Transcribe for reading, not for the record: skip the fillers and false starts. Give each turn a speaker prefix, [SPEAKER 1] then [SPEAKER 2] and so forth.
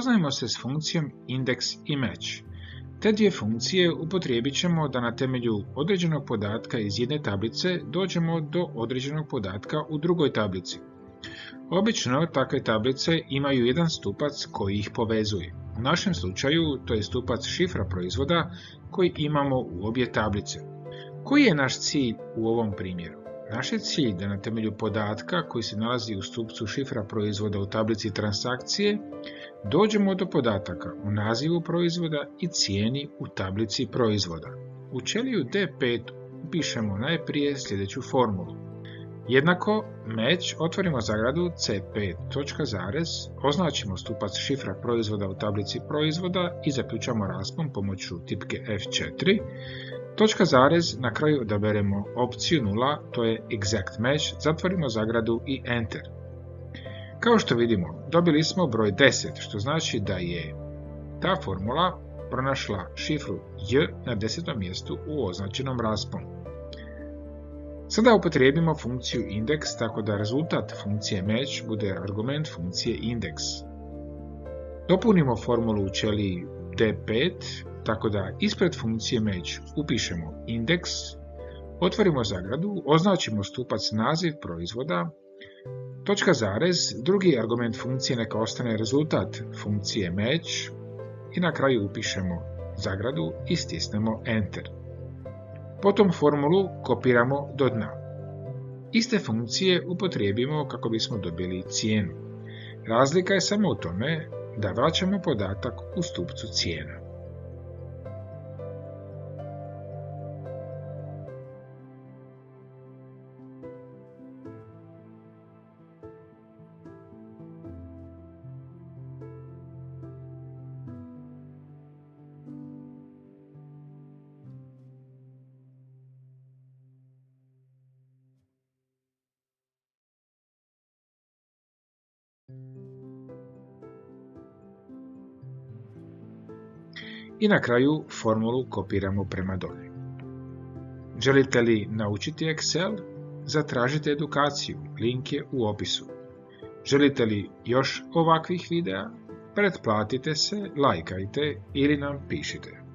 [SPEAKER 1] Upoznajmo se s funkcijom index i match. Te dvije funkcije upotrijebit ćemo da na temelju određenog podatka iz jedne tablice dođemo do određenog podatka u drugoj tablici. Obično takve tablice imaju jedan stupac koji ih povezuje. U našem slučaju to je stupac šifra proizvoda koji imamo u obje tablice. Koji je naš cilj u ovom primjeru? Naš je cilj da na temelju podatka koji se nalazi u stupcu šifra proizvoda u tablici transakcije dođemo do podataka u nazivu proizvoda i cijeni u tablici proizvoda. U ćeliju D5 upišemo najprije sljedeću formulu. Jednako match, otvorimo zagradu C5 točka zarez, označimo stupac šifra proizvoda u tablici proizvoda i zaključamo raspon pomoću tipke F4. Točka zarez, na kraju odaberemo opciju 0, to je exact match, zatvorimo zagradu i enter. Kao što vidimo, dobili smo broj 10, što znači da je ta formula pronašla šifru J na 10. mjestu u označenom rasponu. Sada upotrijebimo funkciju index tako da rezultat funkcije match bude argument funkcije index. Dopunimo formulu u ćeliji D5 tako da ispred funkcije match upišemo index, otvorimo zagradu, označimo stupac naziv proizvoda, točka zarez, drugi argument funkcije neka ostane rezultat funkcije match i na kraju upišemo zagradu i stisnemo enter. Potom formulu kopiramo do dna. Iste funkcije upotrijebimo kako bismo dobili cijenu. Razlika je samo u tome da vraćamo podatak u stupcu cijena. I na kraju formulu kopiramo prema dolje. Želite li naučiti Excel? Zatražite edukaciju, link je u opisu. Želite li još ovakvih videa? Pretplatite se, lajkajte ili nam pišite.